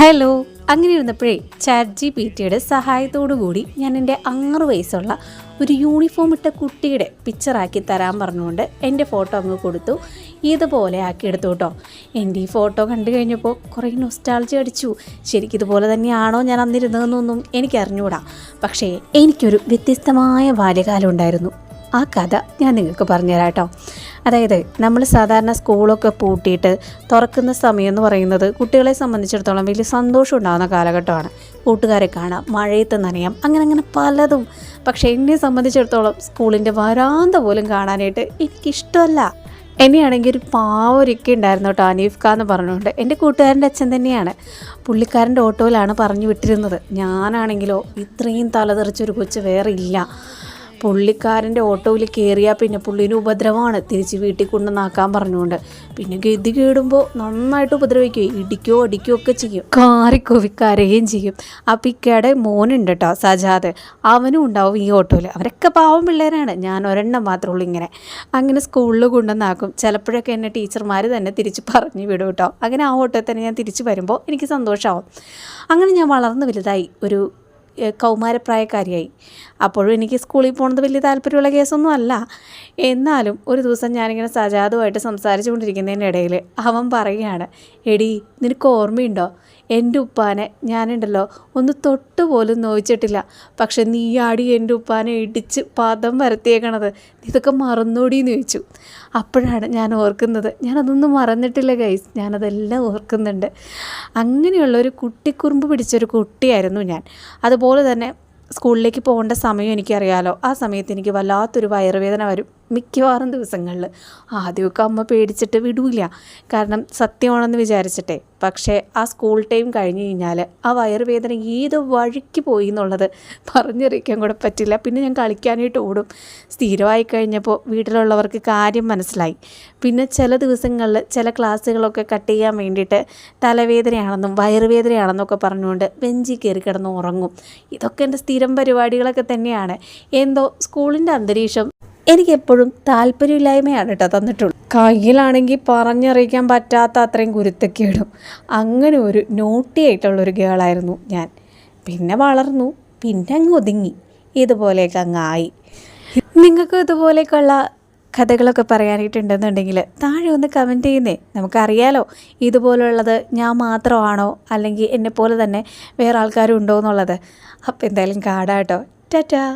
Hello. അങ്ങനെ ഇരുന്നപ്പോഴേ ChatGPTയുടെ സഹായത്തോടു കൂടി ഞാൻ എൻ്റെ 6 വയസ്സുള്ള ഒരു യൂണിഫോം ഇട്ട കുട്ടിയുടെ പിക്ചറാക്കി തരാൻ പറഞ്ഞുകൊണ്ട് എൻ്റെ ഫോട്ടോ അങ്ങ് കൊടുത്തു. ഇതുപോലെ ആക്കിയെടുത്തു കേട്ടോ. എൻ്റെ ഈ ഫോട്ടോ കണ്ടു കഴിഞ്ഞപ്പോൾ കുറേ നൊസ്റ്റാൾജി അടിച്ചു. ശരിക്കും ഇതുപോലെ തന്നെയാണോ ഞാൻ അന്നിരുന്നതെന്നൊന്നും എനിക്കറിഞ്ഞുകൂടാ. പക്ഷേ എനിക്കൊരു വ്യത്യസ്തമായ ബാല്യകാലം ഉണ്ടായിരുന്നു. ആ കഥ ഞാൻ നിങ്ങൾക്ക് പറഞ്ഞുതരാം കേട്ടോ. അതായത് നമ്മൾ സാധാരണ സ്കൂളൊക്കെ പൂട്ടിയിട്ട് തുറക്കുന്ന സമയം എന്ന് പറയുന്നത് കുട്ടികളെ സംബന്ധിച്ചിടത്തോളം വലിയ സന്തോഷം ഉണ്ടാകുന്ന കാലഘട്ടമാണ്. കൂട്ടുകാരെ കാണാം, മഴയത്ത് നനയാം, അങ്ങനെ പലതും. പക്ഷേ എന്നെ സംബന്ധിച്ചിടത്തോളം സ്കൂളിൻ്റെ വരാന്ത പോലും കാണാനായിട്ട് എനിക്കിഷ്ടമല്ല. എന്നെയാണെങ്കിൽ ഒരു പാവൊരിക്ക ഉണ്ടായിരുന്നു കേട്ടോ, അനീഫ് ഖാൻ എന്ന് പറഞ്ഞുകൊണ്ട്. എൻ്റെ കൂട്ടുകാരൻ്റെ അച്ഛൻ തന്നെയാണ്. പുള്ളിക്കാരൻ്റെ ഓട്ടോയിലാണ് പറഞ്ഞു വിട്ടിരുന്നത്. ഞാനാണെങ്കിലോ ഇത്രയും തലതെറിച്ചൊരു കൊച്ച് വേറെ ഇല്ല. പുള്ളിക്കാരൻ്റെ ഓട്ടോയിൽ കയറിയാൽ പിന്നെ പുള്ളീന് ഉപദ്രവമാണ്, തിരിച്ച് വീട്ടിൽ കൊണ്ടുവന്നാക്കാൻ പറഞ്ഞുകൊണ്ട്. പിന്നെ ഗതി കേടുമ്പോൾ നന്നായിട്ട് ഉപദ്രവിക്കുകയും ഇടിക്കുകയോ അടിക്കുകയോ ഒക്കെ ചെയ്യും. കാറിക്കൊവിക്കരയും ചെയ്യും. ആ പിക്കയുടെ മോനുണ്ട് കേട്ടോ, സജാദ്, അവനും ഉണ്ടാവും ഈ ഓട്ടോയിൽ. അവരൊക്കെ പാവം പിള്ളേരാണ്. ഞാൻ ഒരെണ്ണം മാത്രമേ ഉള്ളൂ ഇങ്ങനെ. അങ്ങനെ സ്കൂളിൽ കൊണ്ടുവന്നാക്കും. ചിലപ്പോഴൊക്കെ എന്നെ ടീച്ചർമാർ തന്നെ തിരിച്ച് പറഞ്ഞു വിടും കേട്ടോ. അങ്ങനെ ആ ഓട്ടോയിൽ തന്നെ ഞാൻ തിരിച്ച് വരുമ്പോൾ എനിക്ക് സന്തോഷമാവും. അങ്ങനെ ഞാൻ വളർന്ന് വലുതായി, ഒരു കൗമാരപ്രായക്കാരിയായി. അപ്പോഴും എനിക്ക് സ്കൂളിൽ പോകുന്നത് വലിയ താല്പര്യമുള്ള കേസൊന്നും അല്ല. എന്നാലും ഒരു ദിവസം ഞാനിങ്ങനെ സജാദുമായിട്ട് സംസാരിച്ചു കൊണ്ടിരിക്കുന്നതിൻ്റെ ഇടയിൽ അവൻ പറയുകയാണ്, എടി നിനക്ക് ഓർമ്മയുണ്ടോ, എൻ്റെ ഉപ്പാനെ ഞാനുണ്ടല്ലോ ഒന്ന് തൊട്ട് പോലും നോവിച്ചിട്ടില്ല, പക്ഷെ നീ ആടി എൻ്റെ ഉപ്പാനെ ഇടിച്ച് പദം വരത്തിയേക്കണത്, ഇതൊക്കെ മറന്നോടിയെന്ന് ചോദിച്ചു. അപ്പോഴാണ് ഞാൻ ഓർക്കുന്നത്, ഞാനതൊന്നും മറന്നിട്ടില്ല ഗൈസ്, ഞാനതെല്ലാം ഓർക്കുന്നുണ്ട്. അങ്ങനെയുള്ളൊരു കുട്ടിക്കുറുമ്പ് പിടിച്ചൊരു കുട്ടിയായിരുന്നു ഞാൻ. അതുപോലെ തന്നെ സ്കൂളിലേക്ക് പോകേണ്ട സമയം എനിക്കറിയാലോ. ആ സമയത്ത് എനിക്ക് വല്ലാത്തൊരു വയറുവേദന വരും മിക്കവാറും ദിവസങ്ങളിൽ. ആദ്യമൊക്കെ അമ്മ പേടിച്ചിട്ട് വിടൂല, കാരണം സത്യമാണെന്ന് വിചാരിച്ചിട്ടേ. പക്ഷേ ആ സ്കൂൾ ടൈം കഴിഞ്ഞ് കഴിഞ്ഞാൽ ആ വയറുവേദന ഏത് വഴിക്ക് പോയി എന്നുള്ളത് പറഞ്ഞറിയിക്കാൻ കൂടെ പറ്റില്ല. പിന്നെ ഞാൻ കളിക്കാനായിട്ട് ഓടും. സ്ഥിരമായി കഴിഞ്ഞപ്പോൾ വീട്ടിലുള്ളവർക്ക് കാര്യം മനസ്സിലായി. പിന്നെ ചില ദിവസങ്ങളിൽ ചില ക്ലാസ്സുകളൊക്കെ കട്ട് ചെയ്യാൻ വേണ്ടിയിട്ട് തലവേദനയാണെന്നും വയറുവേദനയാണെന്നൊക്കെ പറഞ്ഞുകൊണ്ട് ബെഞ്ചിൽ കയറി കിടന്ന് ഉറങ്ങും. ഇതൊക്കെ എൻ്റെ സ്ഥിരം പരിപാടികളൊക്കെ തന്നെയാണ്. എന്തോ സ്കൂളിൻ്റെ അന്തരീക്ഷം എനിക്കെപ്പോഴും താല്പര്യമില്ലായ്മയാണ് കേട്ടോ തന്നിട്ടുള്ളൂ. കയ്യിലാണെങ്കിൽ പറഞ്ഞറിയിക്കാൻ പറ്റാത്ത അത്രയും കുരുത്തക്കേടും. അങ്ങനെ ഒരു നോട്ടിയായിട്ടുള്ളൊരു ഗേളായിരുന്നു ഞാൻ. പിന്നെ വളർന്നു, പിന്നെ അങ്ങ് ഒതുങ്ങി, ഇതുപോലെയൊക്കെ അങ്ങായി. നിങ്ങൾക്കും ഇതുപോലെയൊക്കെയുള്ള കഥകളൊക്കെ പറയാനായിട്ടുണ്ടെന്നുണ്ടെങ്കിൽ താഴെ ഒന്ന് കമൻറ്റ് ചെയ്യുന്നേ. നമുക്കറിയാലോ ഇതുപോലുള്ളത് ഞാൻ മാത്രമാണോ അല്ലെങ്കിൽ എന്നെപ്പോലെ തന്നെ വേറെ ആൾക്കാരും ഉണ്ടോ എന്നുള്ളത്. അപ്പോൾ എന്തായാലും കാണാം കേട്ടോ. ടാറ്റാ.